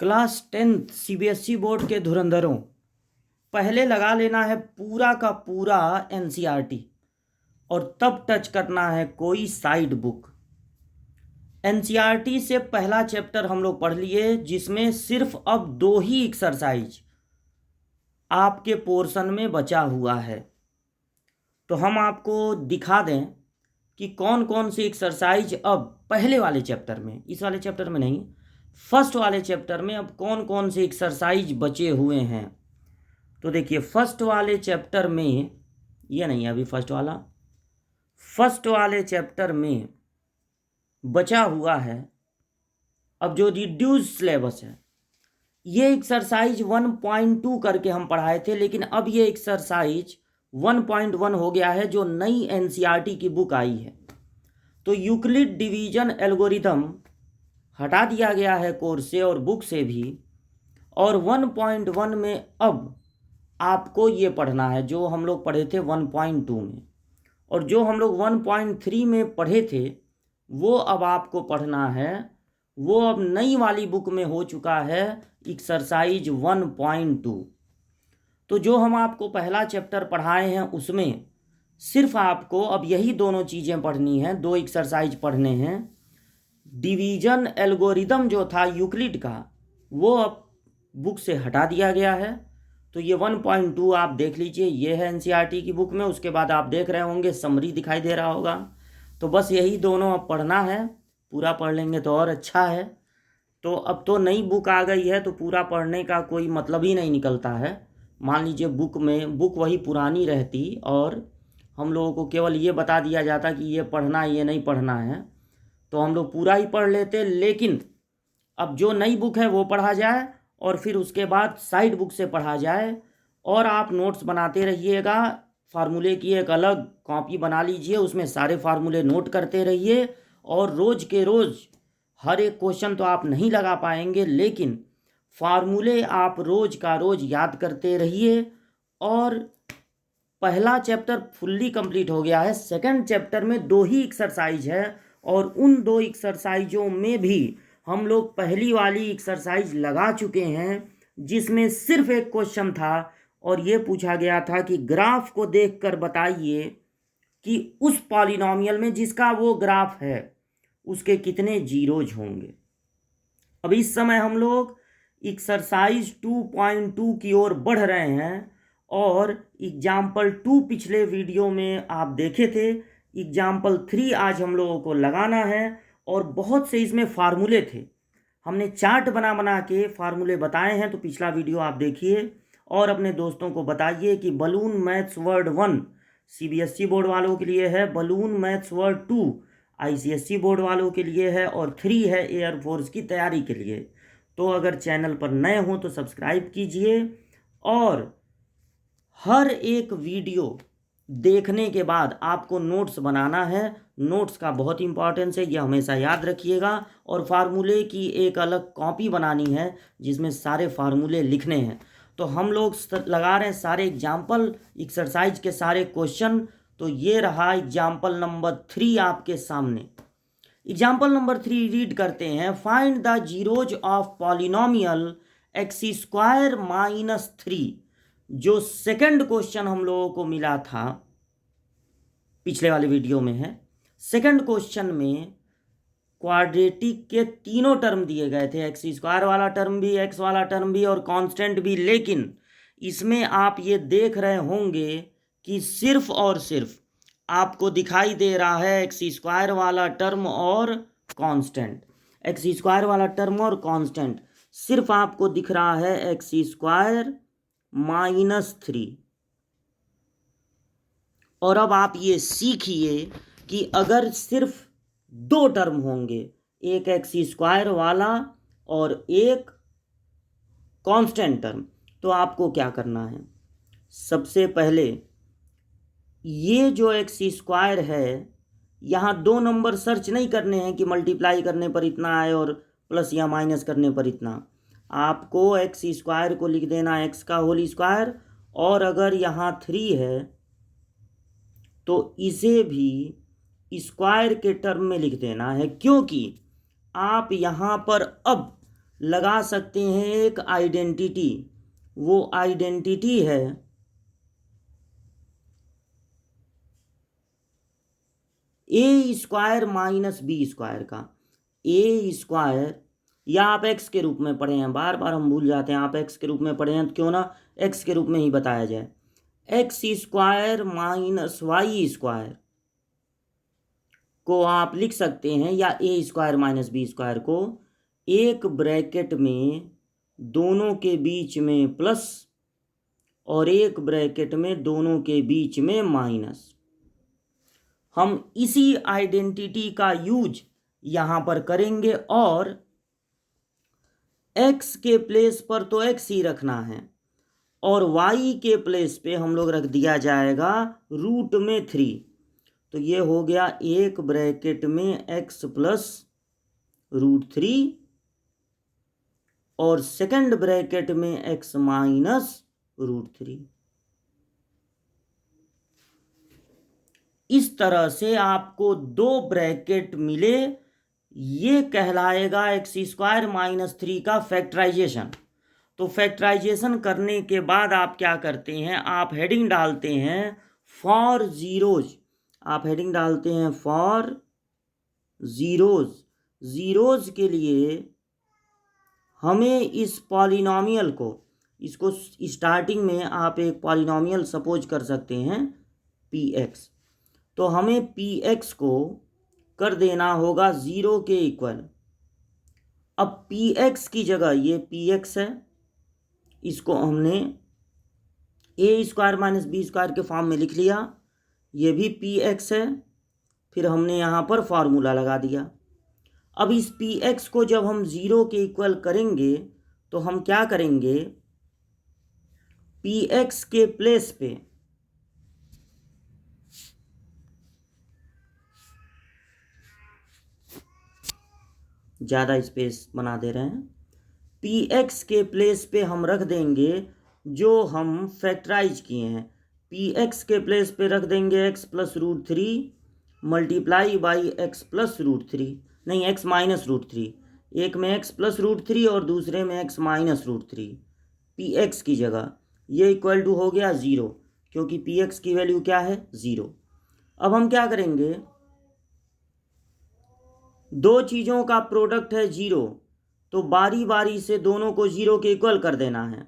Class 10th CBSE board के धुरंधरों, पहले लगा लेना है पूरा का पूरा एनसीईआरटी और तब टच करना है कोई साइड बुक। एनसीईआरटी से पहला चैप्टर हम लोग पढ़ लिए, जिसमें सिर्फ अब 2 ही एक्सरसाइज आपके पोर्शन में बचा हुआ है। तो हम आपको दिखा दें कि कौन कौन सी एक्सरसाइज अब पहले वाले चैप्टर में, इस वाले चैप्टर में नहीं, फर्स्ट वाले चैप्टर में अब कौन कौन से एक्सरसाइज बचे हुए हैं। तो देखिए, फर्स्ट वाले चैप्टर में, ये नहीं है अभी फर्स्ट वाले चैप्टर में बचा हुआ है अब जो रिड्यूस सिलेबस है। ये एक्सरसाइज 1.2 करके हम पढ़ाए थे, लेकिन अब ये एक्सरसाइज 1.1 हो गया है, जो नई एनसीईआरटी की बुक आई है। तो यूक्लिड डिवीजन एल्गोरिथम हटा दिया गया है कोर्स से और बुक से भी, और 1.1 में अब आपको ये पढ़ना है जो हम लोग पढ़े थे 1.2 में, और जो हम लोग 1.3 में पढ़े थे वो अब आपको पढ़ना है। वो अब नई वाली बुक में हो चुका है एक्सरसाइज 1.2। तो जो हम आपको पहला चैप्टर पढ़ाए हैं उसमें सिर्फ आपको अब यही दोनों चीज़ें पढ़नी हैं, 2 एक्सरसाइज पढ़ने हैं। डिवीजन एल्गोरिदम जो था यूक्लिड का, वो अब बुक से हटा दिया गया है। तो ये 1.2 आप देख लीजिए, ये है एनसीईआरटी की बुक में। उसके बाद आप देख रहे होंगे समरी दिखाई दे रहा होगा। तो बस यही दोनों अब पढ़ना है, पूरा पढ़ लेंगे तो और अच्छा है। तो अब तो नई बुक आ गई है तो पूरा पढ़ने का कोई मतलब ही नहीं निकलता है। मान लीजिए बुक वही पुरानी रहती और हम लोगों को केवल ये बता दिया जाता कि ये पढ़ना है ये नहीं पढ़ना है, तो हम लोग पूरा ही पढ़ लेते। लेकिन अब जो नई बुक है वो पढ़ा जाए और फिर उसके बाद साइड बुक से पढ़ा जाए, और आप नोट्स बनाते रहिएगा। फार्मूले की एक अलग कॉपी बना लीजिए, उसमें सारे फार्मूले नोट करते रहिए, और रोज़ के रोज़ हर एक क्वेश्चन तो आप नहीं लगा पाएंगे, लेकिन फार्मूले आप रोज़ का रोज़ याद करते रहिए। और पहला चैप्टर फुल्ली कंप्लीट हो गया है। सेकंड चैप्टर में 2 ही एक्सरसाइज है, और उन 2 एक्सरसाइजों में भी हम लोग पहली वाली एक्सरसाइज लगा चुके हैं, जिसमें सिर्फ एक क्वेश्चन था और ये पूछा गया था कि ग्राफ को देखकर बताइए कि उस पॉलिनॉमियल में जिसका वो ग्राफ है उसके कितने जीरोज होंगे। अब इस समय हम लोग एक्सरसाइज 2.2 की ओर बढ़ रहे हैं, और एग्जाम्पल 2 पिछले वीडियो में आप देखे थे। एग्जाम्पल 3 आज हम लोगों को लगाना है, और बहुत से इसमें फार्मूले थे। हमने चार्ट बना बना के फार्मूले बताए हैं, तो पिछला वीडियो आप देखिए और अपने दोस्तों को बताइए कि balloon maths word 1 CBSE board वालों के लिए है, balloon maths word 2 ICSE board वालों के लिए है, और 3 है एयरफोर्स की तैयारी के लिए। तो अगर चैनल पर नए हों तो सब्सक्राइब कीजिए, और हर एक वीडियो देखने के बाद आपको नोट्स बनाना है। नोट्स का बहुत इंपॉर्टेंस है, ये हमेशा याद रखिएगा। और फार्मूले की एक अलग कॉपी बनानी है जिसमें सारे फार्मूले लिखने हैं। तो हम लोग लगा रहे हैं सारे एग्जाम्पल, एक्सरसाइज के सारे क्वेश्चन। तो ये रहा एग्जाम्पल नंबर 3 आपके सामने। एग्जाम्पल नंबर 3 रीड करते हैं। Find the zeros of polynomial x² - 3। जो सेकंड क्वेश्चन हम लोगों को मिला था पिछले वाले वीडियो में है। सेकंड क्वेश्चन में क्वाड्रेटिक के तीनों टर्म दिए गए थे, x² वाला टर्म भी, x वाला टर्म भी और कांस्टेंट भी। लेकिन इसमें आप ये देख रहे होंगे कि सिर्फ और सिर्फ आपको दिखाई दे रहा है x² वाला टर्म और कांस्टेंट। x² वाला टर्म और कांस्टेंट सिर्फ आपको दिख रहा है x² - 3। और अब आप ये सीखिए कि अगर सिर्फ 2 टर्म होंगे, एक x² वाला और एक कांस्टेंट टर्म, तो आपको क्या करना है। सबसे पहले ये जो x² है, यहाँ 2 नंबर सर्च नहीं करने हैं कि मल्टीप्लाई करने पर इतना आए और प्लस या माइनस करने पर इतना। आपको x² को लिख देना x का होल स्क्वायर, और अगर यहाँ 3 है तो इसे भी स्क्वायर के टर्म में लिख देना है, क्योंकि आप यहाँ पर अब लगा सकते हैं एक आइडेंटिटी। वो आइडेंटिटी है ए स्क्वायर माइनस बी स्क्वायर का। ए स्क्वायर, या आप एक्स के रूप में पढ़े हैं, बार बार हम भूल जाते हैं, आप एक्स के रूप में पढ़े हैं तो क्यों ना एक्स के रूप में ही बताया जाए। X square minus Y square को आप लिख सकते हैं, या A square minus B square को एक ब्रैकेट में दोनों के बीच में प्लस और एक ब्रैकेट में दोनों के बीच में माइनस। हम इसी आइडेंटिटी का यूज यहां पर करेंगे और x के प्लेस पर तो x ही रखना है और y के प्लेस पे हम लोग रख दिया जाएगा √3। तो ये हो गया एक ब्रैकेट में x प्लस √3 और सेकंड ब्रैकेट में x माइनस √3। इस तरह से आपको दो ब्रैकेट मिले, ये कहलाएगा एक्स स्क्वायर माइनस 3 का फैक्टराइजेशन। तो फैक्टराइजेशन करने के बाद आप क्या करते हैं, आप हेडिंग डालते हैं फॉर जीरोज। आप हेडिंग डालते हैं फॉर जीरोज। जीरोज के लिए हमें इस पॉलिनॉमियल को, इसको स्टार्टिंग में आप एक पॉलिनॉमियल सपोज कर सकते हैं px, तो हमें px को कर देना होगा 0 के इक्वल। अब px की जगह ये px है, इसको हमने ए स्क्वायर माइनस बी स्क्वायर के फॉर्म में लिख लिया, ये भी px है, फिर हमने यहाँ पर फार्मूला लगा दिया। अब इस px को जब हम 0 के इक्वल करेंगे तो हम क्या करेंगे, px के प्लेस पे ज़्यादा स्पेस बना दे रहे हैं, px के प्लेस पे हम रख देंगे जो हम फैक्टराइज किए हैं। px के प्लेस पे रख देंगे x plus √3 multiply by x plus √3, नहीं x माइनस √3, एक में x प्लस √3 और दूसरे में x माइनस √3। px की जगह ये इक्वल टू हो गया 0, क्योंकि px की वैल्यू क्या है 0। अब हम क्या करेंगे, दो चीज़ों का प्रोडक्ट है 0, तो बारी बारी से दोनों को 0 के इक्वल कर देना है।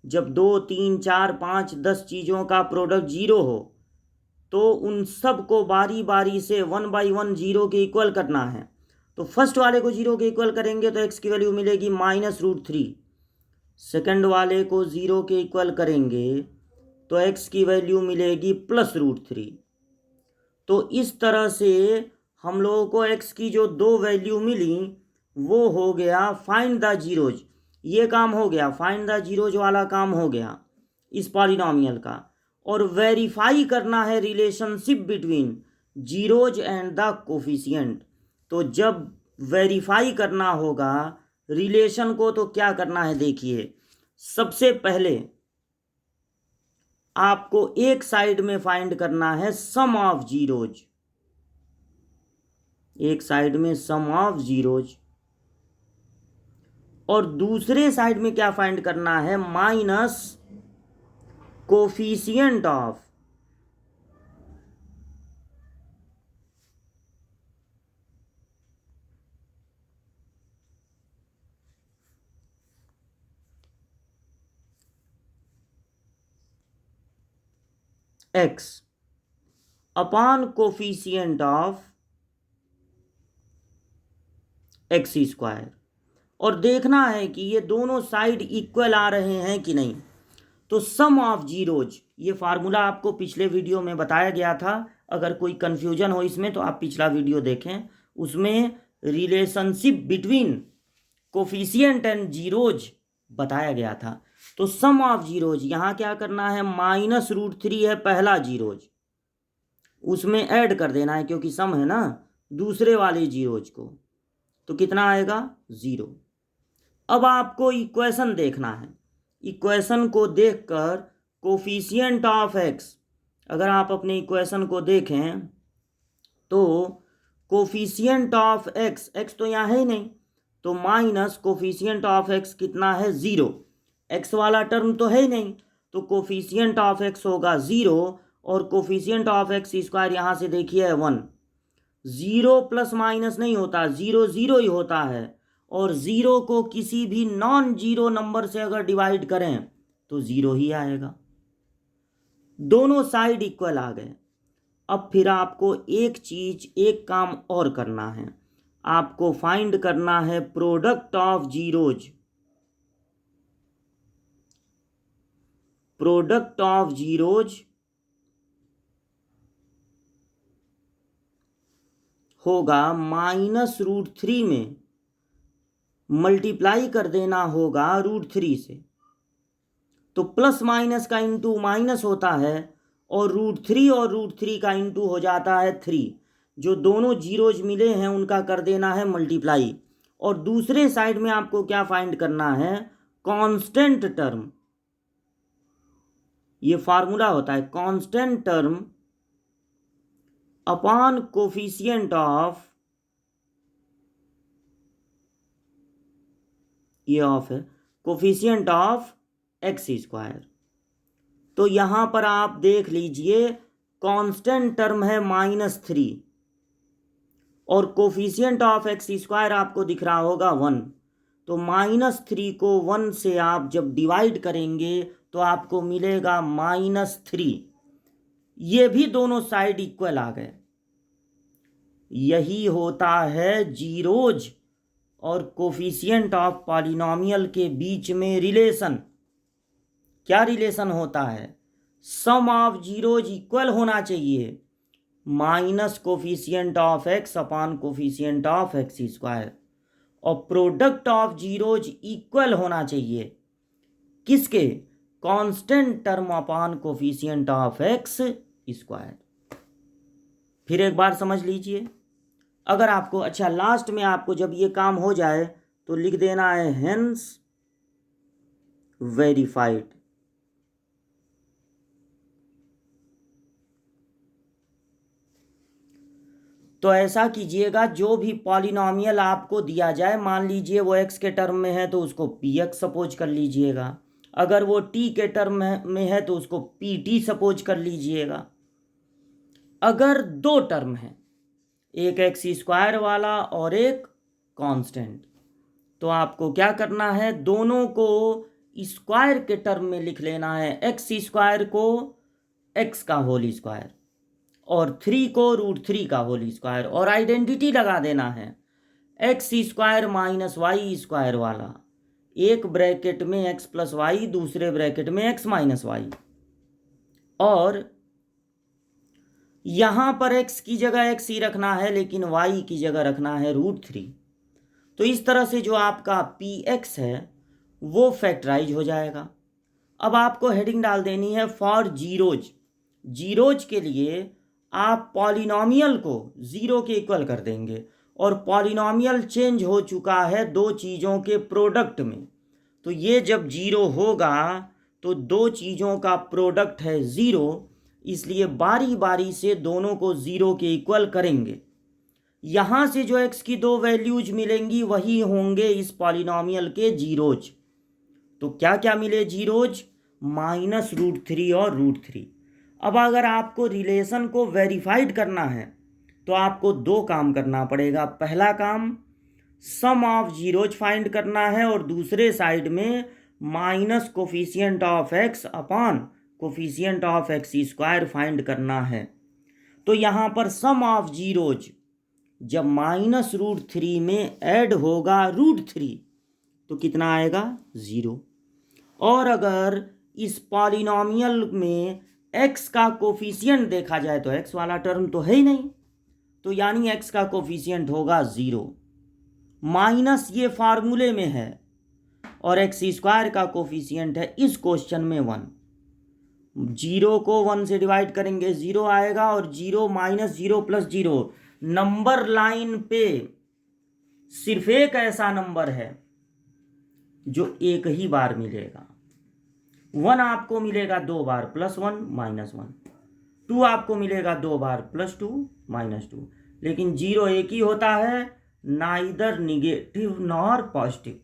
जब 2, 3, 4, 5, 10 चीज़ों का प्रोडक्ट 0 हो तो उन सब को बारी बारी से 1 बाई 1 0 के इक्वल करना है। तो फर्स्ट वाले को 0 के इक्वल करेंगे तो x की वैल्यू मिलेगी माइनस √3, सेकंड वाले को 0 के इक्वल करेंगे तो x की वैल्यू मिलेगी प्लस √3। तो इस तरह से हम लोगों को x की जो दो वैल्यू मिली वो हो गया फाइंड द जीरोज। ये काम हो गया, फाइंड द जीरोज वाला काम हो गया इस पॉलिनॉमियल का। और वेरीफाई करना है relationship between zeros and the coefficient. तो जब वेरीफाई करना होगा रिलेशन को तो क्या करना है, देखिए सबसे पहले आपको एक साइड में फाइंड करना है सम ऑफ जीरोज, एक साइड में सम ऑफ जीरोज, और दूसरे साइड में क्या फाइंड करना है, minus coefficient of x upon coefficient of x square, और देखना है कि ये दोनों साइड इक्वल आ रहे हैं कि नहीं। तो सम ऑफ जीरोज, ये फार्मूला आपको पिछले वीडियो में बताया गया था, अगर कोई कन्फ्यूजन हो इसमें तो आप पिछला वीडियो देखें, उसमें relationship between coefficient and zeros बताया गया था। तो सम ऑफ जीरोज यहाँ क्या करना है, माइनस √3 है पहला जीरोज, उसमें ऐड कर देना है क्योंकि सम है ना दूसरे वाले जीरोज को, तो कितना आएगा 0। अब आपको इक्वेशन देखना है, इक्वेशन को देखकर कोफिशिएंट ऑफ x, अगर आप अपने इक्वेशन को देखें तो कोफिशिएंट ऑफ x, x तो यहाँ है ही नहीं, तो माइनस कोफिशिएंट ऑफ एक्स कितना है 0। एक्स वाला टर्म तो है ही नहीं, तो कोफिशिएंट ऑफ एक्स होगा 0 और कोफिशिएंट ऑफ एक्स स्क्वायर यहाँ से देखिए है 1। 0 प्लस माइनस नहीं होता, 0 0 ही होता है। और 0 को किसी भी नॉन जीरो नंबर से अगर डिवाइड करें तो 0 ही आएगा। दोनों साइड इक्वल आ गए। अब फिर आपको एक काम और करना है, आपको फाइंड करना है product of zeros. Product of zeros होगा -√3 में मल्टीप्लाई कर देना होगा √3 से। तो प्लस माइनस का इंटू माइनस होता है और √3 और √3 का इंटू हो जाता है 3। जो दोनों जीरोज मिले हैं उनका कर देना है मल्टीप्लाई। और दूसरे साइड में आपको क्या फाइंड करना है, कांस्टेंट टर्म। ये फार्मूला होता है constant term upon coefficient of, ये ऑफ है, कोफिशिएंट ऑफ एक्स स्क्वायर। तो यहां पर आप देख लीजिए कांस्टेंट टर्म है -3 और कोफिशिएंट ऑफ एक्स स्क्वायर आपको दिख रहा होगा 1। तो -3 को 1 से आप जब डिवाइड करेंगे तो आपको मिलेगा -3। ये भी दोनों साइड इक्वल आ गए। यही होता है जीरोज और कोफिशिएंट ऑफ पॉलिनोमियल के बीच में रिलेशन। क्या रिलेशन होता है, सम ऑफ जीरोज इक्वल होना चाहिए minus coefficient of x upon coefficient of x square, और प्रोडक्ट ऑफ जीरोज इक्वल होना चाहिए किसके, constant term upon coefficient of x square. फिर एक बार समझ लीजिए। अगर आपको अच्छा लास्ट में आपको जब ये काम हो जाए तो लिख देना है हेंस वेरीफाइड। तो ऐसा कीजिएगा, जो भी पॉलिनोमियल आपको दिया जाए, मान लीजिए वो एक्स के टर्म में है तो उसको पी एक्स सपोज कर लीजिएगा, अगर वो टी के टर्म में है तो उसको पी टी सपोज कर लीजिएगा। अगर दो टर्म है, एक एक्स स्क्वायर वाला और एक कांस्टेंट, तो आपको क्या करना है, दोनों को स्क्वायर के टर्म में लिख लेना है। एक्स स्क्वायर को एक्स का होल स्क्वायर और 3 को √3 का होल स्क्वायर, और आइडेंटिटी लगा देना है X square minus Y square वाला, एक ब्रैकेट में एक्स प्लस वाई, दूसरे ब्रैकेट में एक्स माइनस वाई, और यहां पर एक्स की जगह एक्स ही रखना है लेकिन वाई की जगह रखना है √3। तो इस तरह से जो आपका पी एक्स है वो फैक्टराइज हो जाएगा। अब आपको हेडिंग डाल देनी है फॉर जीरोज। जीरोज के लिए आप पॉलिनोमियल को 0 के इक्वल कर देंगे, और पॉलिनोमियल चेंज हो चुका है दो चीज़ों के प्रोडक्ट में। तो ये जब 0 होगा तो दो चीज़ों का प्रोडक्ट है 0, इसलिए बारी बारी से दोनों को 0 के इक्वल करेंगे। यहाँ से जो x की दो वैल्यूज मिलेंगी वही होंगे इस पॉलिनोमियल के जीरोज। तो क्या क्या मिले जीरोज, -√3 और √3। अब अगर आपको रिलेशन को वेरीफाइड करना है तो आपको दो काम करना पड़ेगा। पहला काम सम ऑफ जीरोज फाइंड करना है, और दूसरे साइड में minus coefficient of x upon coefficient of x square find करना है। तो यहाँ पर सम ऑफ जीरोज जब -√3 में ऐड होगा √3 तो कितना आएगा 0। और अगर इस पॉलिनोमियल में x का कोफिशिएंट देखा जाए तो x वाला टर्म तो है ही नहीं, तो यानी x का कोफिशिएंट होगा 0। माइनस ये फार्मूले में है और एक्स स्क्वायर का कोफिशिएंट है इस क्वेश्चन में 1। 0 को 1 से डिवाइड करेंगे 0 आएगा, और 0 -0 + 0 नंबर लाइन पे सिर्फ एक ऐसा नंबर है जो एक ही बार मिलेगा। 1 आपको मिलेगा 2 बार, +1 -1। 2 आपको मिलेगा 2 बार, +2 -2। लेकिन 0 एक ही होता है नाइदर निगेटिव नॉर पॉजिटिव।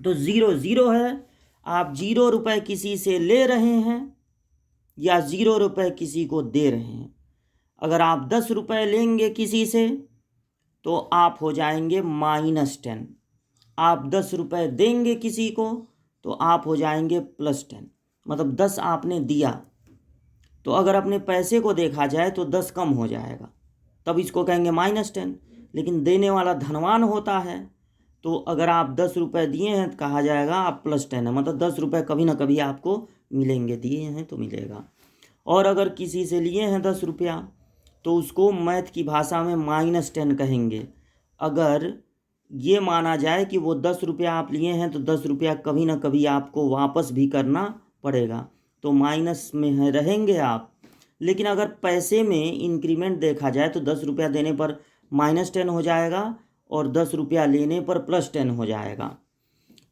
तो 0 0 है, आप 0 रुपये किसी से ले रहे हैं या 0 रुपये किसी को दे रहे हैं। अगर आप 10 रुपये लेंगे किसी से तो आप हो जाएंगे -10। आप 10 रुपये देंगे किसी को तो आप हो जाएंगे +10। मतलब 10 आपने दिया तो अगर अपने पैसे को देखा जाए तो 10 कम हो जाएगा, तब इसको कहेंगे -10। लेकिन देने वाला धनवान होता है तो अगर आप 10 रुपये दिए हैं तो कहा जाएगा आप +10 है, मतलब 10 रुपये कभी ना कभी आपको मिलेंगे, दिए हैं तो मिलेगा। और अगर किसी से लिए हैं 10 रुपया तो उसको मैथ की भाषा में -10 कहेंगे। अगर ये माना जाए कि वो 10 रुपया आप लिए हैं तो 10 रुपया कभी ना कभी आपको वापस भी करना पड़ेगा, तो माइनस में है रहेंगे आप। लेकिन अगर पैसे में इंक्रीमेंट देखा जाए तो 10 रुपया देने पर -10 हो जाएगा और 10 रुपया लेने पर +10 हो जाएगा।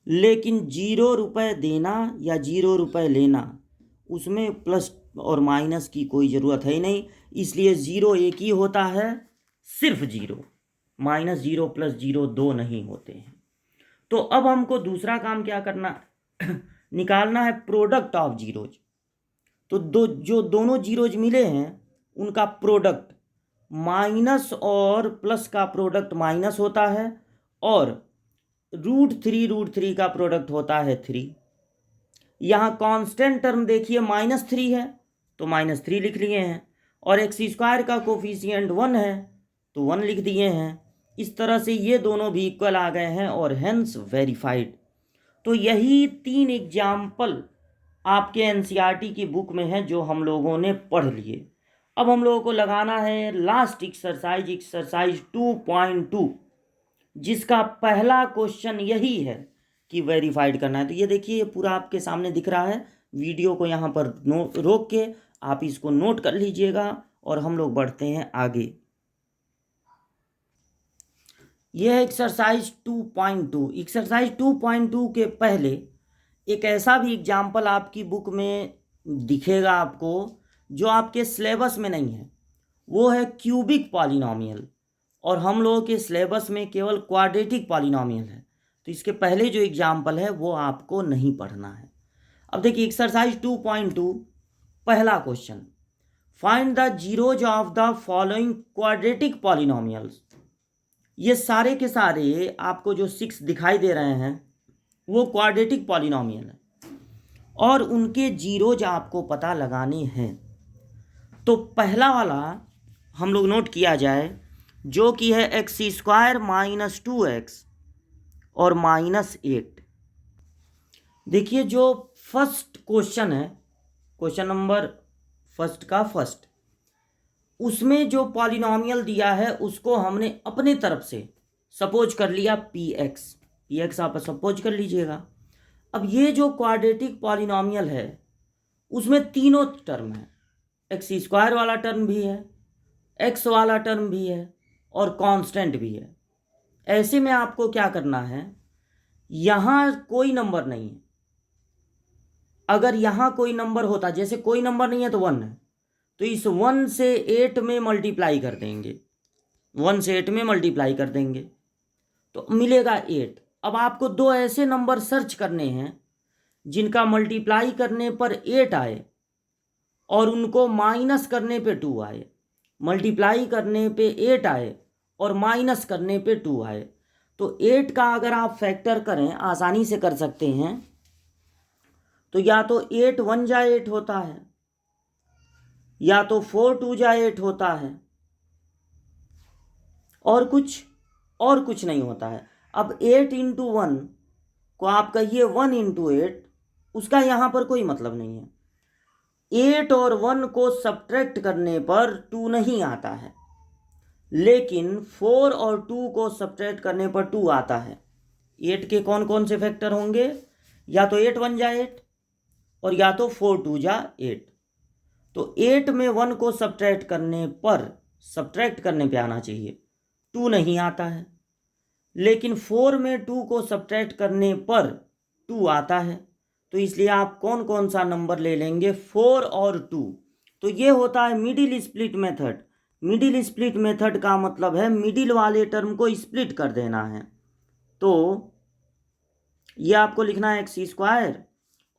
लेकिन 0 रुपये देना या 0 रुपये लेना, उसमें प्लस और माइनस की कोई ज़रूरत है ही नहीं, इसलिए 0 एक ही होता है, सिर्फ 0। -0 + 0 2 नहीं होते हैं। तो अब हमको दूसरा काम क्या करना निकालना है प्रोडक्ट ऑफ जीरोज। तो जो दोनों जीरोज मिले हैं उनका प्रोडक्ट, माइनस और प्लस का प्रोडक्ट माइनस होता है और √3 का प्रोडक्ट होता है 3। यहाँ कांस्टेंट टर्म देखिए -3 है तो -3 लिख लिए हैं, और x² का कोफिशिएंट 1 है तो 1 लिख दिए हैं। इस तरह से ये दोनों भी इक्वल आ गए हैं और हेंस वेरीफाइड। तो यही 3 एग्जाम्पल आपके एनसीईआरटी की बुक में है जो हम लोगों ने पढ़ लिए। अब हम लोगों को लगाना है लास्ट एक्सरसाइज 2.2, जिसका पहला क्वेश्चन यही है कि वेरीफाइड करना है। तो ये देखिए, ये पूरा आपके सामने दिख रहा है। वीडियो को यहाँ पर रोक के आप इसको नोट कर लीजिएगा और हम लोग बढ़ते हैं आगे। यह एक्सरसाइज 2.2। एक्सरसाइज 2.2 के पहले एक ऐसा भी एग्जाम्पल आपकी बुक में दिखेगा आपको जो आपके सिलेबस में नहीं है, वो है क्यूबिक पॉलिनोमियल, और हम लोगों के सिलेबस में केवल क्वाड्रेटिक पॉलिनोमियल है। तो इसके पहले जो एग्जाम्पल है वो आपको नहीं पढ़ना है। अब देखिए एक्सरसाइज 2.2 पहला question, find the zeros of the following quadratic polynomials. ये सारे के सारे आपको जो 6 दिखाई दे रहे हैं वो क्वाड्रेटिक पॉलिनोमियल है और उनके जीरोज आपको पता लगाने हैं। तो पहला वाला हम लोग नोट किया जाए जो कि है x² - 2x और -8। देखिए जो फर्स्ट क्वेश्चन है, क्वेश्चन नंबर फर्स्ट का फर्स्ट, उसमें जो पॉलिनोमियल दिया है उसको हमने अपने तरफ से सपोज कर लिया px आप सपोज कर लीजिएगा। अब ये जो क्वाड्रेटिक पॉलिनोमियल है उसमें तीनों टर्म है, x² वाला टर्म भी है, x वाला टर्म भी है और कांस्टेंट भी है। ऐसे में आपको क्या करना है, यहाँ कोई नंबर नहीं है। अगर यहाँ कोई नंबर होता, जैसे कोई नंबर नहीं है तो 1 है, तो इस 1 से 8 में मल्टीप्लाई कर देंगे, 1 से 8 में मल्टीप्लाई कर देंगे तो मिलेगा 8। अब आपको दो ऐसे नंबर सर्च करने हैं जिनका मल्टीप्लाई करने पर 8 आए और उनको माइनस करने पे 2 आए, मल्टीप्लाई करने पे 8 आए और माइनस करने पे 2 आए। तो 8 का अगर आप फैक्टर करें, आसानी से कर सकते हैं, तो या तो 8 1 जा 8 होता है, या तो 4 2 जा 8 होता है, और कुछ नहीं होता है। अब 8 × 1 को आप कहिए 1 × 8, उसका यहाँ पर कोई मतलब नहीं है। 8 और 1 को सब्ट्रैक्ट करने पर 2 नहीं आता है, लेकिन 4 और 2 को सब्ट्रैक्ट करने पर 2 आता है। 8 के कौन कौन से फैक्टर होंगे, या तो 8 1 जा 8 और या तो 4 2 जा 8। तो 8 में 1 को सब्ट्रैक्ट करने पे आना चाहिए, 2 नहीं आता है। लेकिन 4 में 2 को सब्ट्रैक्ट करने पर 2 आता है, तो इसलिए आप कौन कौन सा नंबर ले लेंगे, 4 और 2। तो ये होता है middle split method, middle split method का मतलब है मिडिल वाले टर्म को स्प्लिट कर देना है। तो ये आपको लिखना है एक्स स्क्वायर,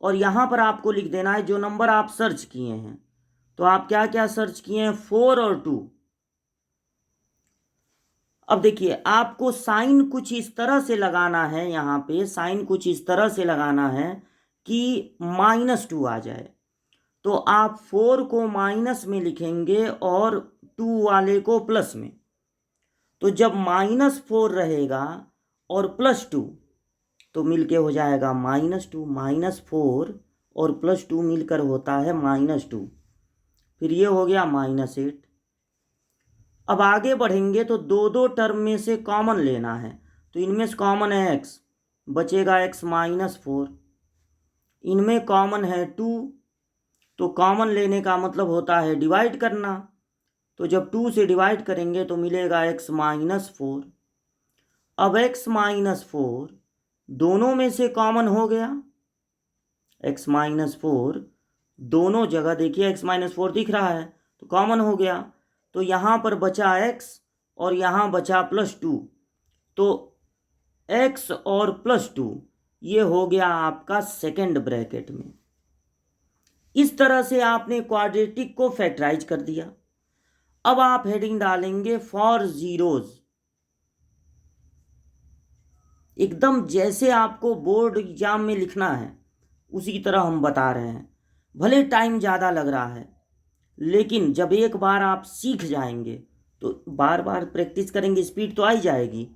और यहाँ पर आपको लिख देना है जो नंबर आप सर्च किए हैं। तो आप क्या क्या सर्च किए हैं, 4 और 2। अब देखिए आपको साइन कुछ इस तरह से लगाना है, यहाँ पे साइन कुछ इस तरह से लगाना है कि -2 आ जाए। तो आप 4 को माइनस में लिखेंगे और 2 वाले को प्लस में। तो जब -4 रहेगा और +2 तो मिलके हो जाएगा -2। -4 और +2 मिलकर होता है -2। फिर ये हो गया -8। अब आगे बढ़ेंगे तो दो दो टर्म में से कॉमन लेना है। तो इनमें से कॉमन है x, बचेगा x -4। इनमें कॉमन है 2, तो कॉमन लेने का मतलब होता है डिवाइड करना। तो जब 2 से डिवाइड करेंगे तो मिलेगा x -4। अब x -4 दोनों में से कॉमन हो गया। x -4 दोनों जगह देखिए x -4 दिख रहा है तो कॉमन हो गया। तो यहाँ पर बचा x और यहाँ बचा +2। तो x और +2 ये हो गया आपका सेकंड ब्रैकेट में। इस तरह से आपने क्वाड्रेटिक को फैक्टराइज कर दिया। अब आप हेडिंग डालेंगे फॉर जीरोज, एकदम जैसे आपको बोर्ड एग्जाम में लिखना है उसी तरह हम बता रहे हैं। भले टाइम ज़्यादा लग रहा है, लेकिन जब एक बार आप सीख जाएंगे तो बार बार प्रैक्टिस करेंगे, स्पीड तो आ ही जाएगी।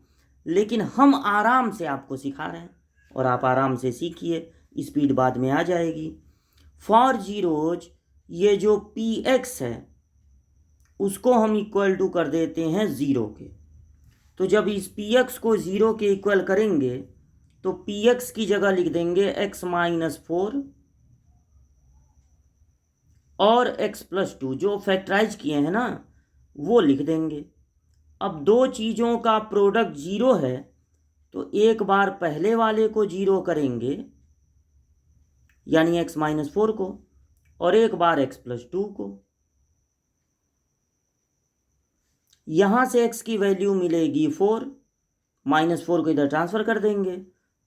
लेकिन हम आराम से आपको सिखा रहे हैं और आप आराम से सीखिए, स्पीड बाद में आ जाएगी। फॉर जीरोज ये जो px है उसको हम इक्वल टू कर देते हैं 0 के। तो जब इस px को 0 के इक्वल करेंगे तो px की जगह लिख देंगे x -4 और x +2, जो फैक्टराइज किए हैं ना वो लिख देंगे। अब दो चीज़ों का प्रोडक्ट 0 है तो एक बार पहले वाले को 0 करेंगे यानी x -4 को, और एक बार x +2 को। यहाँ से x की वैल्यू मिलेगी 4, -4 को इधर ट्रांसफ़र कर देंगे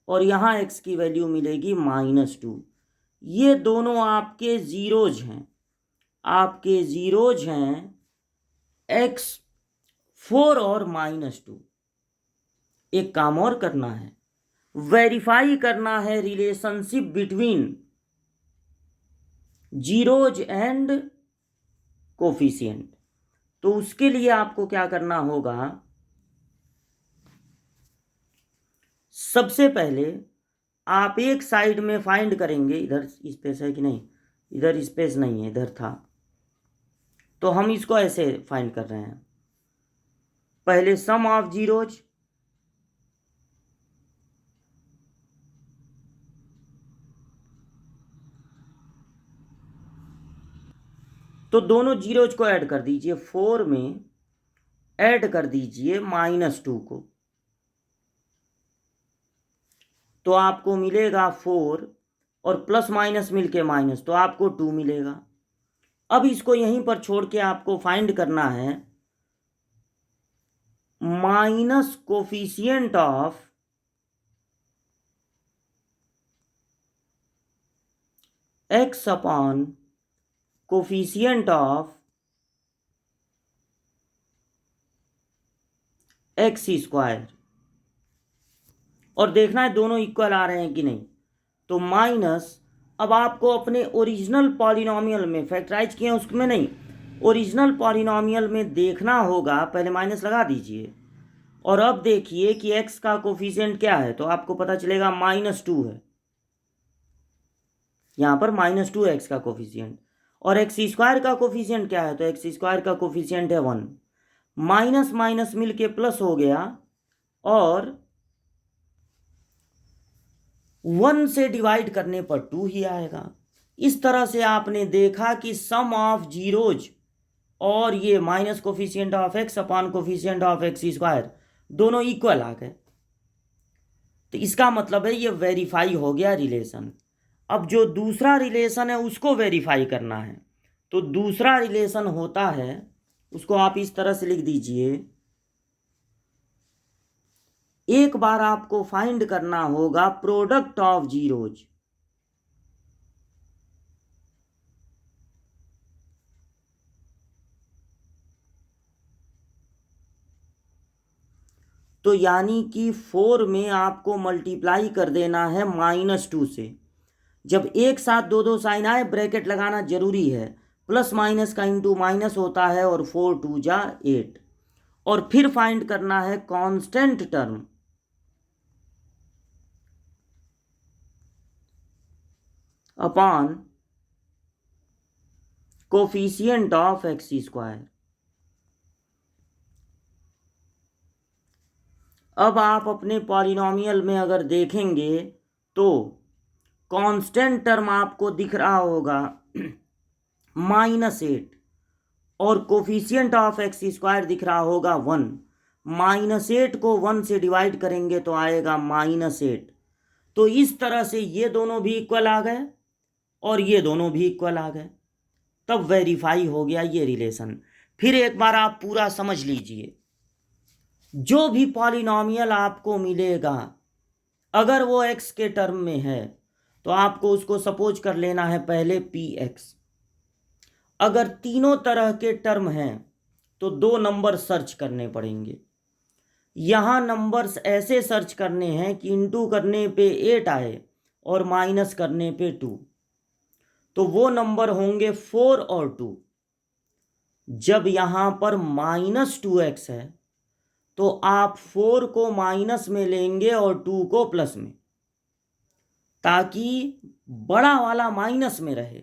और यहाँ x की वैल्यू मिलेगी -2। ये दोनों आपके ज़ीरोज हैं, आपके ज़ीरोज हैं x 4 और -2। एक काम और करना है, वेरीफाई करना है relationship between zeros and coefficient. तो उसके लिए आपको क्या करना होगा, सबसे पहले आप एक साइड में फाइंड करेंगे, इधर स्पेस है कि नहीं, इधर स्पेस नहीं है, इधर था, तो हम इसको ऐसे फाइंड कर रहे हैं। पहले सम ऑफ जीरोज, तो दोनों जीरोज को ऐड कर दीजिए, 4 में ऐड कर दीजिए -2 को, तो आपको मिलेगा 4 और प्लस माइनस मिलके माइनस, तो आपको 2 मिलेगा। अब इसको यहीं पर छोड़ के आपको फाइंड करना है minus coefficient of x upon coefficient of x square, और देखना है दोनों इक्वल आ रहे हैं कि नहीं। तो माइनस, अब आपको अपने ओरिजिनल पॉलिनॉमियल में फैक्टराइज किए हैं उसमें नहीं, ओरिजिनल पॉलिनॉमियल में देखना होगा, पहले माइनस लगा दीजिए और अब देखिए कि x का कोफिशिएंट क्या है, तो आपको पता चलेगा -2 है, यहाँ पर -2 है x का कोफिशिएंट। और x स्क्वायर का कोफिशिएंट क्या है, तो x स्क्वायर का कोफिशिएंट है 1। माइनस माइनस मिल के प्लस हो गया और 1 से डिवाइड करने पर 2 ही आएगा। इस तरह से आपने देखा कि सम ऑफ जीरोज और ये minus coefficient of x upon coefficient of x square दोनों इक्वल आ गए। तो इसका मतलब है ये वेरीफाई हो गया रिलेशन। अब जो दूसरा रिलेशन है उसको वेरीफाई करना है, तो दूसरा रिलेशन होता है उसको आप इस तरह से लिख दीजिए। एक बार आपको फाइंड करना होगा प्रोडक्ट ऑफ जीरोज। तो यानी कि 4 में आपको मल्टीप्लाई कर देना है -2 से। जब एक साथ दो दो साइन आए ब्रैकेट लगाना जरूरी है। प्लस माइनस का इंटू माइनस होता है और 4 2 जा 8। और फिर फाइंड करना है constant term upon coefficient of x square. अब आप अपने पॉलिनॉमियल में अगर देखेंगे तो कांस्टेंट टर्म आपको दिख रहा होगा -8 और कोफिशिएंट ऑफ एक्स स्क्वायर दिख रहा होगा 1। -8 को 1 से डिवाइड करेंगे तो आएगा -8। तो इस तरह से ये दोनों भी इक्वल आ गए और ये दोनों भी इक्वल आ गए, तब वेरीफाई हो गया ये रिलेशन। फिर एक बार आप पूरा समझ लीजिए, जो भी पॉलिनॉमियल आपको मिलेगा अगर वो एक्स के टर्म में है तो आपको उसको सपोज कर लेना है पहले px। अगर तीनों तरह के टर्म हैं तो दो नंबर सर्च करने पड़ेंगे। यहाँ नंबर्स ऐसे सर्च करने हैं कि इंटू करने पे 8 आए और माइनस करने पे 2। तो वो नंबर होंगे 4 और 2। जब यहाँ पर -2x है तो आप 4 को माइनस में लेंगे और 2 को प्लस में, ताकि बड़ा वाला माइनस में रहे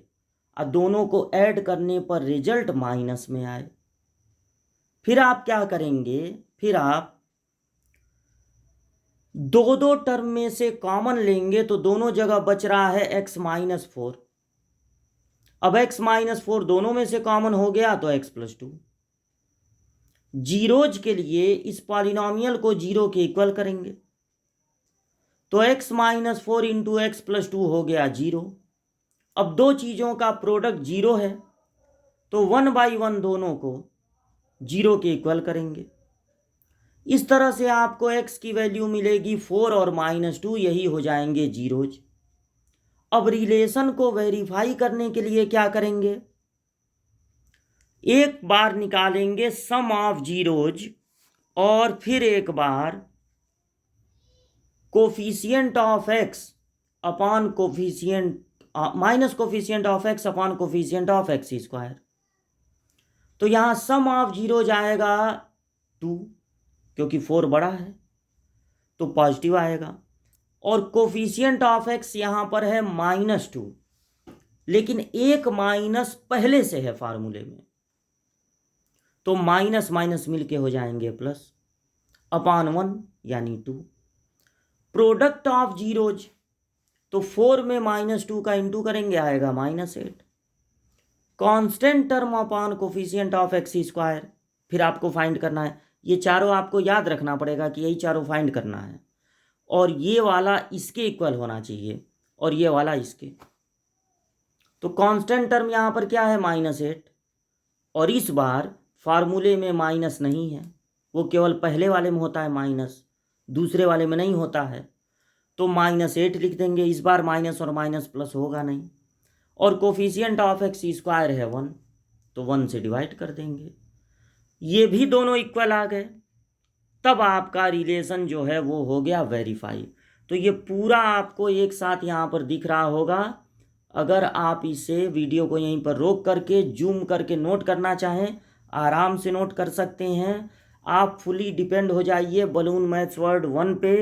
और दोनों को ऐड करने पर रिजल्ट माइनस में आए। फिर आप क्या करेंगे, फिर आप दो दो टर्म में से कॉमन लेंगे तो दोनों जगह बच रहा है x-4। अब x-4 दोनों में से कॉमन हो गया तो x+2। जीरोज के लिए इस पॉलिनॉमियल को जीरो के इक्वल करेंगे तो x-4 इंटू x+2 हो गया 0। अब दो चीज़ों का प्रोडक्ट 0 है तो 1/1 दोनों को 0 के इक्वल करेंगे। इस तरह से आपको x की वैल्यू मिलेगी 4 और -2, यही हो जाएंगे जीरोज। अब रिलेशन को वेरीफाई करने के लिए क्या करेंगे, एक बार निकालेंगे सम ऑफ जीरोज और फिर एक बार coefficient of x upon coefficient minus coefficient of x upon coefficient of x squared. तो यहाँ सम ऑफ जीरो जाएगा 2, क्योंकि 4 बड़ा है तो पॉजिटिव आएगा। और कोफिशिएंट ऑफ x यहाँ पर है -2, लेकिन एक माइनस पहले से है फार्मूले में तो माइनस माइनस मिलके हो जाएंगे प्लस, अपॉन 1 यानी 2। प्रोडक्ट ऑफ जीरोज तो 4 में -2 का इंटू करेंगे आएगा -8। Constant term upon coefficient of x square फिर आपको फाइंड करना है। ये चारों आपको याद रखना पड़ेगा कि यही चारों फाइंड करना है और ये वाला इसके इक्वल होना चाहिए और ये वाला इसके। तो कांस्टेंट टर्म यहाँ पर क्या है -8 और इस बार फार्मूले में माइनस नहीं है, वो केवल पहले वाले में होता है माइनस, दूसरे वाले में नहीं होता है। तो -8 लिख देंगे, इस बार माइनस और माइनस प्लस होगा नहीं। और कोफिशिएंट ऑफ एक्स स्क्वायर है 1 तो 1 से डिवाइड कर देंगे, ये भी दोनों इक्वल आ गए, तब आपका रिलेशन जो है वो हो गया वेरीफाई। तो ये पूरा आपको एक साथ यहाँ पर दिख रहा होगा। अगर आप इसे वीडियो को यहीं पर रोक करके जूम करके नोट करना चाहें आराम से नोट कर सकते हैं। आप फुली डिपेंड हो जाइए बलून मैथ्स वर्ल्ड 1 पे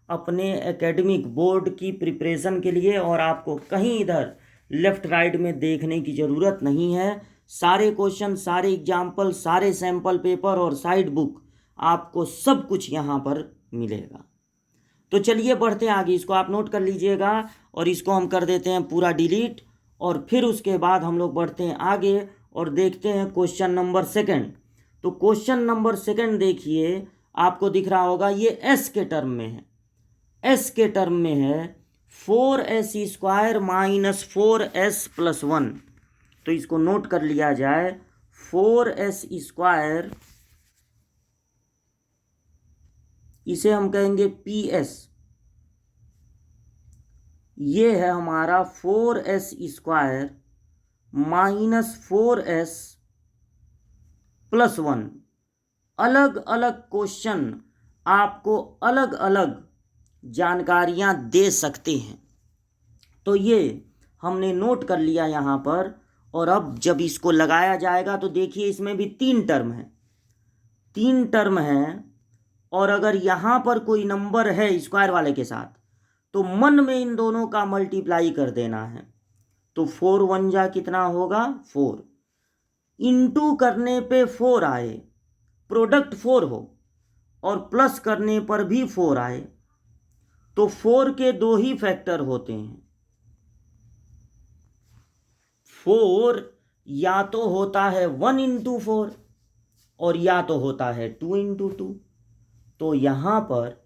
अपने एकेडमिक बोर्ड की प्रिपरेशन के लिए, और आपको कहीं इधर लेफ्ट राइट में देखने की ज़रूरत नहीं है। सारे क्वेश्चन, सारे एग्जाम्पल, सारे सैम्पल पेपर और साइड बुक आपको सब कुछ यहाँ पर मिलेगा। तो चलिए बढ़ते हैं आगे, इसको आप नोट कर लीजिएगा और इसको हम कर देते हैं पूरा डिलीट। और फिर उसके बाद हम लोग बढ़ते हैं आगे और देखते हैं क्वेश्चन नंबर 2। तो क्वेश्चन नंबर 2 देखिए, आपको दिख रहा होगा ये एस के टर्म में है। एस के टर्म में है 4s² - 4s + 1। तो इसको नोट कर लिया जाए, 4s², इसे हम कहेंगे PS। ये है हमारा 4s² माइनस 4s प्लस 1। अलग अलग क्वेश्चन आपको अलग अलग जानकारियां दे सकते हैं। तो ये हमने नोट कर लिया यहाँ पर। और अब जब इसको लगाया जाएगा तो देखिए इसमें भी 3 टर्म है, 3 टर्म है। और अगर यहाँ पर कोई नंबर है स्क्वायर वाले के साथ तो मन में इन दोनों का मल्टीप्लाई कर देना है। तो 4 1 जा कितना होगा 4, इंटू करने पे 4 आए, प्रोडक्ट 4 हो, और प्लस करने पर भी 4 आए, तो 4 के 2 ही फैक्टर होते हैं। 4 या तो होता है 1 इंटू 4 और या तो होता है 2 इंटू 2। तो यहाँ पर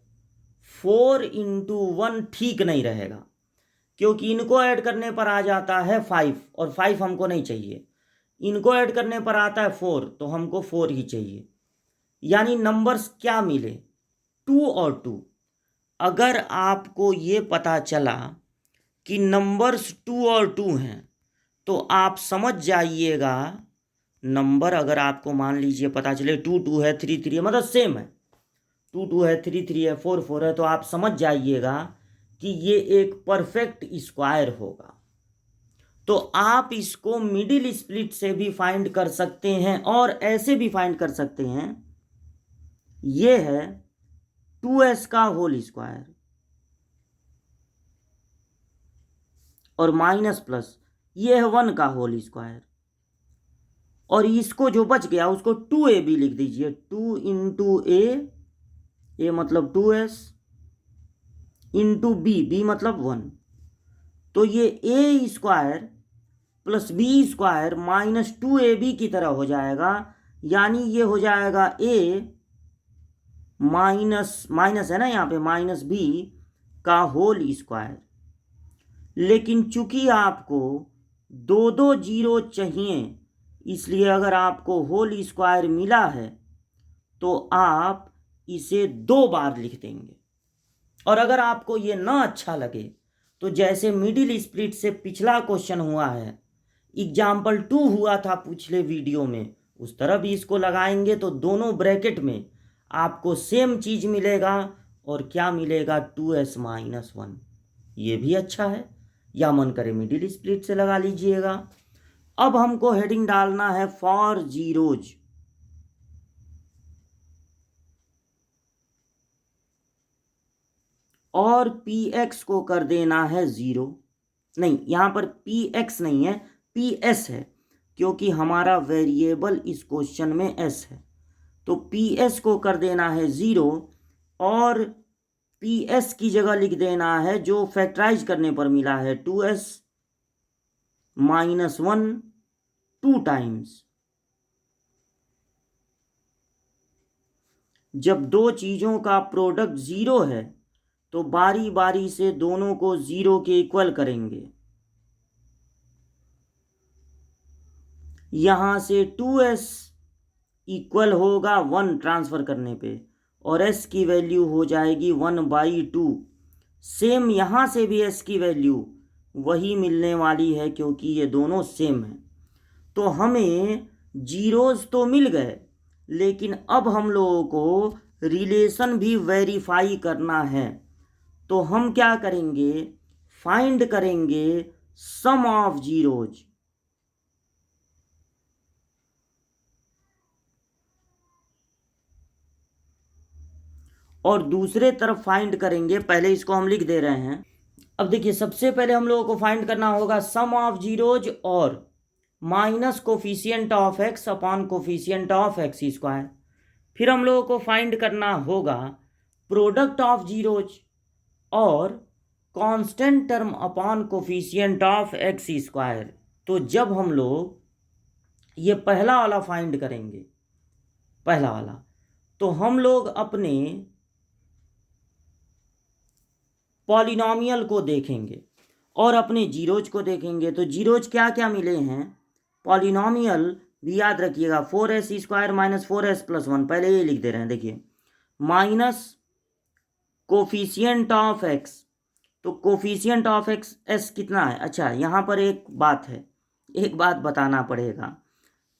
4 इंटू 1 ठीक नहीं रहेगा, क्योंकि इनको ऐड करने पर आ जाता है 5 और 5 हमको नहीं चाहिए। इनको ऐड करने पर आता है 4 तो हमको 4 ही चाहिए। यानी नंबर्स क्या मिले 2 और 2। अगर आपको ये पता चला कि नंबर्स 2 और 2 हैं तो आप समझ जाइएगा, नंबर अगर आपको मान लीजिए पता चले 2 2 है 3 3 है, मतलब सेम है, 2 2 है 3 3 है 4 4 है, तो आप समझ जाइएगा कि ये एक परफेक्ट स्क्वायर होगा। तो आप इसको मिडिल स्प्लिट से भी फाइंड कर सकते हैं और ऐसे भी फाइंड कर सकते हैं। ये है 2s का होल स्क्वायर और माइनस प्लस ये है 1 का होल स्क्वायर, और इसको जो बच गया उसको 2ab लिख दीजिए। 2 इंटू ए मतलब 2s इंटू बी मतलब 1। तो ये a² plus b² minus 2ab की तरह हो जाएगा। यानी ये हो जाएगा a माइनस है ना यहाँ पे माइनस b का होल स्क्वायर। लेकिन चूंकि आपको 2 2 जीरो चाहिए, इसलिए अगर आपको होल स्क्वायर मिला है तो आप इसे 2 बार लिख देंगे। और अगर आपको ये ना अच्छा लगे तो जैसे मिडिल स्प्लिट से पिछला क्वेश्चन हुआ है, एग्जाम्पल 2 हुआ था पिछले वीडियो में, उस तरह भी इसको लगाएंगे तो दोनों ब्रैकेट में आपको सेम चीज मिलेगा। और क्या मिलेगा 2s माइनस 1। ये भी अच्छा है, या मन करे मिडिल स्प्लिट से लगा लीजिएगा। अब हमको हेडिंग डालना है फॉर जीरोज। और px को कर देना है 0। नहीं, यहाँ पर px नहीं है, ps है, क्योंकि हमारा वेरिएबल इस क्वेश्चन में s है। तो ps को कर देना है 0 और ps की जगह लिख देना है जो फैक्टराइज करने पर मिला है 2s माइनस 1 2 टाइम्स। जब दो चीजों का प्रोडक्ट 0 है तो बारी बारी से दोनों को 0 के इक्वल करेंगे। यहां से 2s इक्वल होगा 1 ट्रांसफर करने पे, और s की वैल्यू हो जाएगी 1/2। सेम यहां से भी s की वैल्यू वही मिलने वाली है क्योंकि ये दोनों सेम हैं। तो हमें जीरोज तो मिल गए, लेकिन अब हम लोगों को रिलेशन भी वेरीफाई करना है। तो हम क्या करेंगे, फाइंड करेंगे सम ऑफ जीरोज। और दूसरे तरफ फाइंड करेंगे, पहले इसको हम लिख दे रहे हैं। अब देखिए सबसे पहले हम लोगों को फाइंड करना होगा सम ऑफ जीरोज और minus coefficient of x upon coefficient of x²। फिर हम लोगों को फाइंड करना होगा प्रोडक्ट ऑफ जीरोज और constant term upon coefficient of x²। तो जब हम लोग ये पहला वाला फाइंड करेंगे, पहला वाला, तो हम लोग अपने पॉलिनॉमियल को देखेंगे और अपने जीरोज को देखेंगे। तो जीरोज क्या क्या मिले हैं, पॉलिनॉमियल भी याद रखिएगा, 4s² माइनस 4s+1, पहले ये लिख दे रहे हैं, देखिए माइनस कोफिशियंट ऑफ एक्स। तो कोफिशियंट ऑफ एक्स एस कितना है? अच्छा, यहाँ पर एक बात है, एक बात बताना पड़ेगा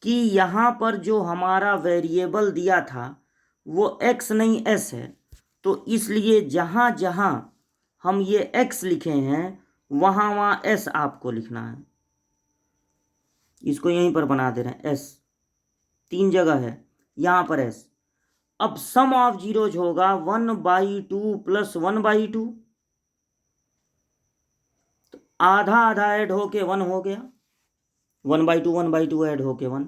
कि यहाँ पर जो हमारा वेरिएबल दिया था वो एक्स नहीं एस है, तो इसलिए जहाँ जहाँ हम ये एक्स लिखे हैं वहाँ वहाँ एस आपको लिखना है। इसको यहीं पर बना दे रहे हैं, एस 3 जगह है, यहाँ पर एस। अब सम ऑफ जीरोज होगा 1/2 प्लस 1/2, तो आधा आधा ऐड होके 1 हो गया, 1/2 ऐड होके 1,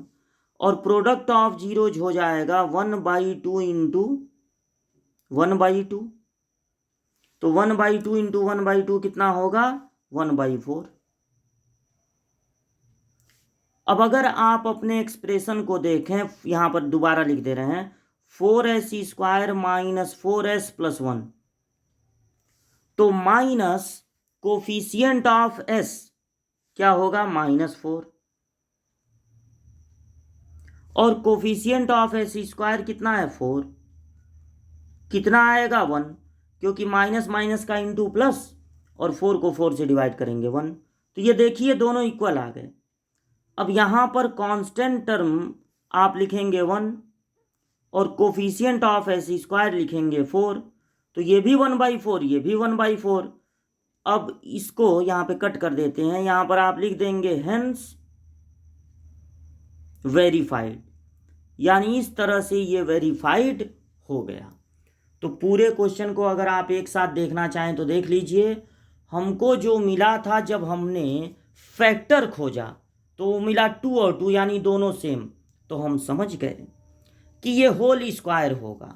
और प्रोडक्ट ऑफ जीरोज हो जाएगा 1/2 इंटू 1/2, तो 1/2 इंटू 1/2 कितना होगा? 1/4। अब अगर आप अपने एक्सप्रेशन को देखें, यहाँ पर दोबारा लिख दे रहे हैं, 4s² माइनस 4s+1, तो माइनस कोफिशियंट ऑफ एस क्या होगा? -4, और कोफिशियंट ऑफ s² कितना है? 4, कितना आएगा? 1, क्योंकि माइनस माइनस का इंटू प्लस, और 4 को 4 से डिवाइड करेंगे 1, तो ये देखिए दोनों इक्वल आ गए। अब यहाँ पर कांस्टेंट टर्म आप लिखेंगे 1 और कोफिशियंट ऑफ s² लिखेंगे 4, तो ये भी 1/4, ये भी 1/4। अब इसको यहाँ पे कट कर देते हैं, यहाँ पर आप लिख देंगे हेंस वेरीफाइड, यानी इस तरह से ये वेरीफाइड हो गया। तो पूरे क्वेश्चन को अगर आप एक साथ देखना चाहें तो देख लीजिए। हमको जो मिला था जब हमने फैक्टर खोजा तो वो मिला 2 और 2 यानी दोनों सेम, तो हम समझ गए कि ये होल स्क्वायर होगा।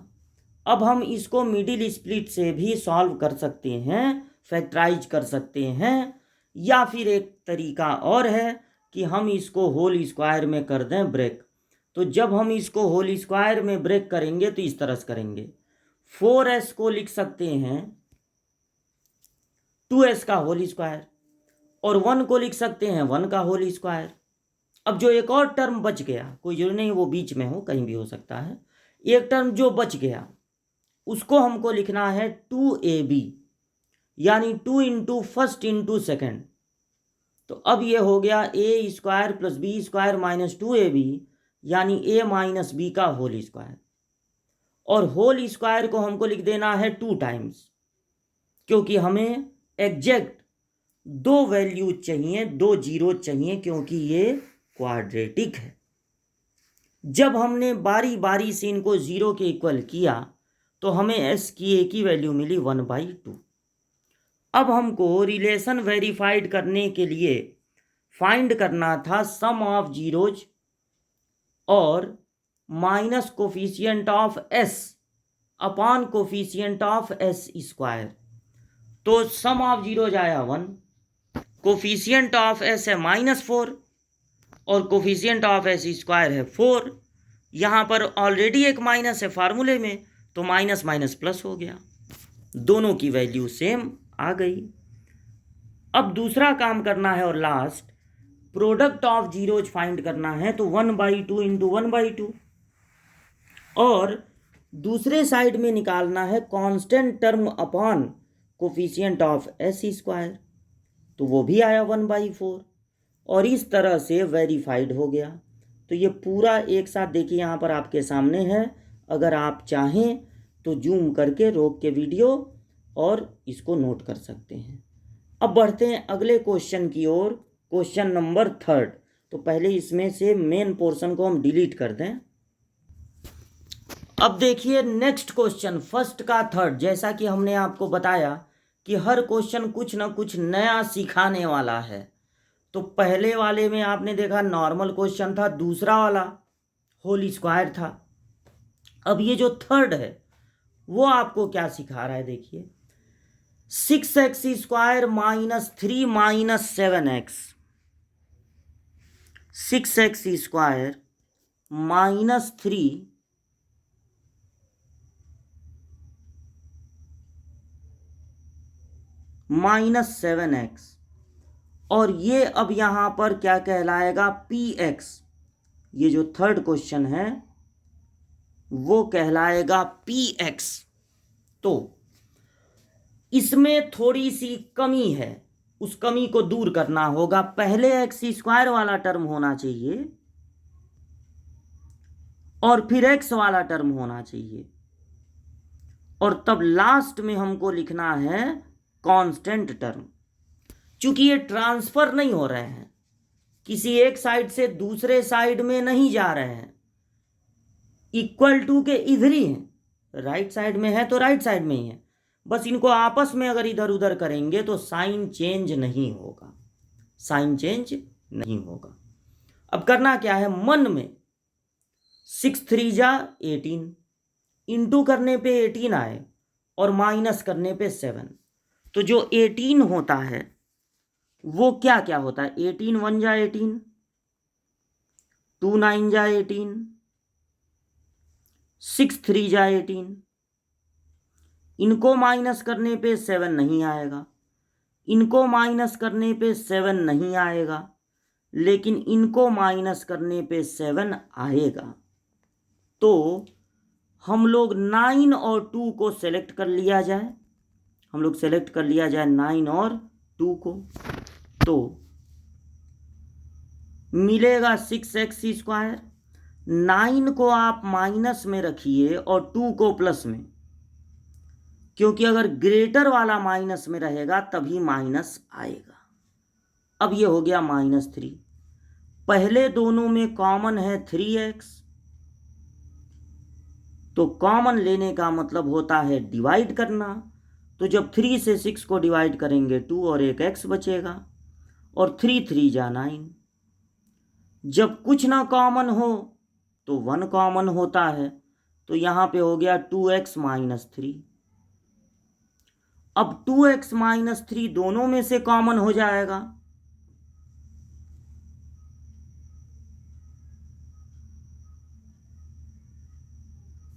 अब हम इसको मिडिल स्प्लिट से भी सॉल्व कर सकते हैं, फैक्टराइज कर सकते हैं, या फिर एक तरीका और है कि हम इसको होल स्क्वायर में कर दें ब्रेक। तो जब हम इसको होल स्क्वायर में ब्रेक करेंगे तो इस तरह से करेंगे, 4s को लिख सकते हैं 2s का होल स्क्वायर, और 1 को लिख सकते हैं 1 का होल स्क्वायर। अब जो एक और टर्म बच गया, कोई जरूरी नहीं वो बीच में हो, कहीं भी हो सकता है, एक टर्म जो बच गया उसको हमको लिखना है 2ab, यानी 2 इंटू फर्स्ट इंटू सेकेंड। तो अब ये हो गया a² plus b² minus 2ab, यानी a माइनस b का होल स्क्वायर, और होल स्क्वायर को हमको लिख देना है 2 टाइम्स, क्योंकि हमें एग्जैक्ट 2 वैल्यू चाहिए, 2 जीरो चाहिए, क्योंकि ये क्वाड्रेटिक है। जब हमने बारी बारी से इनको 0 के इक्वल किया तो हमें s की a की वैल्यू मिली 1/2। अब हमको रिलेशन वेरीफाइड करने के लिए फाइंड करना था सम ऑफ जीरोज और minus coefficient of s upon coefficient of s²। तो सम ऑफ जीरोज आया 1, कोफिशियंट ऑफ s है -4 और कोफिशियंट ऑफ s² है 4। यहाँ पर ऑलरेडी एक माइनस है फार्मूले में, तो माइनस माइनस प्लस हो गया, दोनों की वैल्यू सेम आ गई। अब दूसरा काम करना है और last, product of zeros find करना है, तो 1/2 इंटू 1/2, और दूसरे साइड में निकालना है constant term upon coefficient of s², तो वो भी आया 1/4, और इस तरह से वेरीफाइड हो गया। तो ये पूरा एक साथ देखिए यहाँ पर आपके सामने है, अगर आप चाहें तो जूम करके रोक के वीडियो और इसको नोट कर सकते हैं। अब बढ़ते हैं अगले क्वेश्चन की ओर, क्वेश्चन नंबर 3। तो पहले इसमें से मेन पोर्शन को हम डिलीट कर दें। अब देखिए नेक्स्ट क्वेश्चन, फर्स्ट का थर्ड, जैसा कि हमने आपको बताया कि हर क्वेश्चन कुछ ना कुछ नया सिखाने वाला है। तो पहले वाले में आपने देखा नॉर्मल क्वेश्चन था, दूसरा वाला होल स्क्वायर था। अब ये जो थर्ड है वो आपको क्या सिखा रहा है, देखिए 6x² minus 3 minus 7x, 6x² minus 3 minus 7x, और ये अब यहाँ पर क्या कहलाएगा, px। ये जो थर्ड क्वेश्चन है वो कहलाएगा px। तो इसमें थोड़ी सी कमी है, उस कमी को दूर करना होगा। पहले x² वाला टर्म होना चाहिए और फिर x वाला टर्म होना चाहिए, और तब लास्ट में हमको लिखना है कांस्टेंट टर्म। चूंकि ये ट्रांसफर नहीं हो रहे हैं, किसी एक साइड से दूसरे साइड में नहीं जा रहे हैं, इक्वल टू के इधर ही हैं, राइट साइड में है तो राइट साइड में ही है, बस इनको आपस में अगर इधर उधर करेंगे तो साइन चेंज नहीं होगा, साइन चेंज नहीं होगा। अब करना क्या है, मन में 6 3 जा 18, इंटू करने पे 18 आए और माइनस करने पे 7। तो जो 18 होता है वो क्या क्या होता है, 18 1 जा 18, 2 9 जा 18, 6 3 जा 18। इनको माइनस करने पे 7 नहीं आएगा, इनको माइनस करने पे 7 नहीं आएगा, लेकिन इनको माइनस करने पे 7 आएगा। तो हम लोग 9 और 2 को सेलेक्ट कर लिया जाए, हम लोग सेलेक्ट कर लिया जाए 9 और 2 को, तो मिलेगा 6x²। 9 को आप माइनस में रखिए और 2 को प्लस में, क्योंकि अगर ग्रेटर वाला माइनस में रहेगा तभी माइनस आएगा। अब ये हो गया -3। पहले दोनों में कॉमन है 3x, तो कॉमन लेने का मतलब होता है डिवाइड करना। तो जब 3 से 6 को डिवाइड करेंगे 2 और एक x बचेगा, और 3 3 जा 9। जब कुछ ना कॉमन हो तो 1 कॉमन होता है, तो यहाँ पे हो गया 2x - 3। अब 2x - 3 दोनों में से कॉमन हो जाएगा,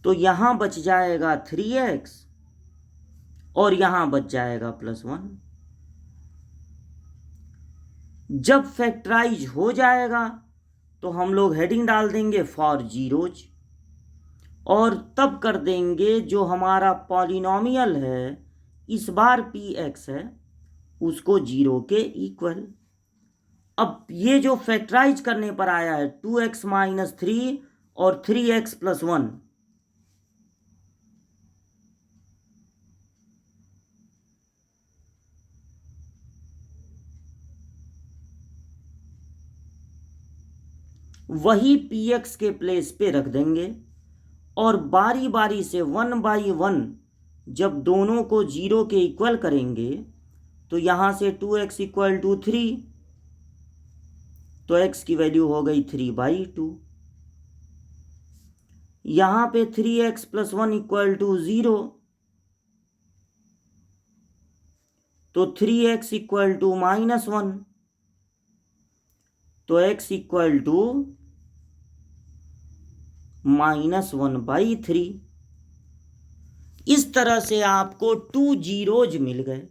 तो यहां बच जाएगा 3x और यहां बच जाएगा +1। जब फैक्टराइज हो जाएगा तो हम लोग हेडिंग डाल देंगे फॉर जीरोज, और तब कर देंगे जो हमारा पॉलिनॉमियल है, इस बार px है, उसको 0 के इक्वल। अब ये जो फैक्टराइज करने पर आया है 2x - 3 और 3x + 1, वही px के प्लेस पे रख देंगे, और बारी बारी से 1 बाई 1 जब दोनों को 0 के इक्वल करेंगे तो यहाँ से 2x = 3, तो x की वैल्यू हो गई 3/2। यहाँ पे 3x + 1 = 0, तो 3x = -1, तो x = -1/3। इस तरह से आपको 2 जीरोज मिल गए।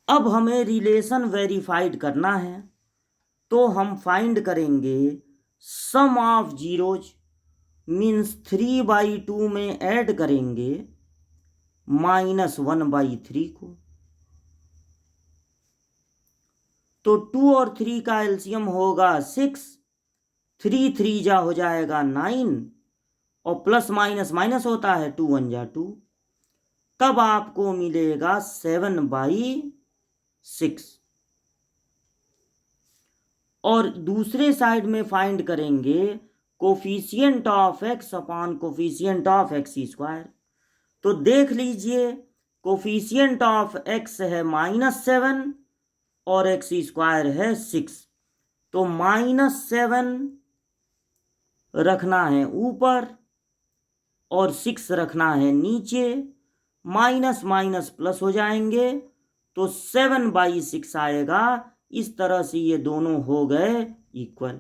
अब हमें रिलेशन वेरीफाइड करना है, तो हम फाइंड करेंगे सम ऑफ जीरोज, मीन्स 3/2 में ऐड करेंगे -1/3 को। तो 2 और 3 का एलसीएम होगा 6, 3 3 जा हो जाएगा 9, और प्लस माइनस माइनस होता है, 2 1 जा 2, तब आपको मिलेगा 7/6। और दूसरे साइड में फाइंड करेंगे coefficient of x upon coefficient of x²। तो देख लीजिए, कोफिशिएंट ऑफ x है -7 और x² है 6, तो -7 रखना है ऊपर और 6 रखना है नीचे, माइनस माइनस प्लस हो जाएंगे, तो 7/6 आएगा। इस तरह से ये दोनों हो गए इक्वल।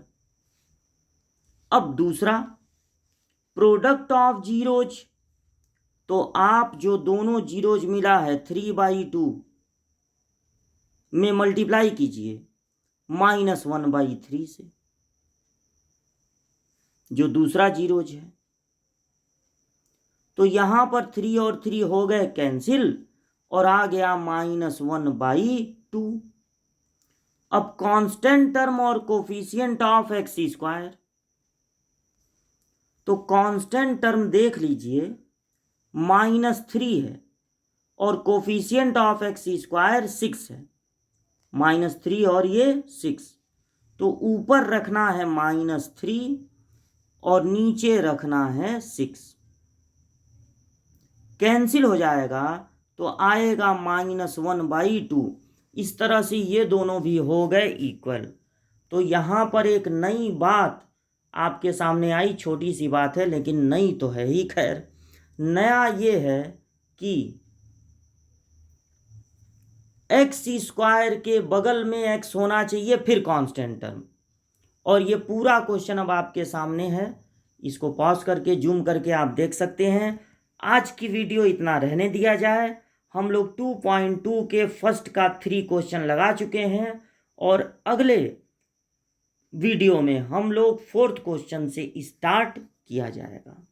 अब दूसरा, प्रोडक्ट ऑफ जीरोज, तो आप जो दोनों जीरोज मिला है 3/2 में मल्टीप्लाई कीजिए -1/3 से, जो दूसरा जीरोज है। तो यहाँ पर 3 और 3 हो गए कैंसिल और आ गया -1/2। अब कांस्टेंट टर्म और कोफिशिएंट ऑफ एक्स स्क्वायर, तो कांस्टेंट टर्म देख लीजिए -3 है और कोफिशिएंट ऑफ एक्स स्क्वायर 6 है, -3 और ये 6, तो ऊपर रखना है -3 और नीचे रखना है 6। कैंसिल हो जाएगा तो आएगा -1/2। इस तरह से ये दोनों भी हो गए इक्वल। तो यहाँ पर एक नई बात आपके सामने आई, छोटी सी बात है लेकिन नई तो है ही। खैर, नया ये है कि एक्स स्क्वायर के बगल में एक्स होना चाहिए फिर कांस्टेंट टर्म। और ये पूरा क्वेश्चन अब आपके सामने है, इसको पॉज करके जूम करके आप देख सकते हैं। आज की वीडियो इतना रहने दिया जाए। हम लोग 2.2 के फर्स्ट का 3 क्वेश्चन लगा चुके हैं और अगले वीडियो में हम लोग 4th क्वेश्चन से स्टार्ट किया जाएगा।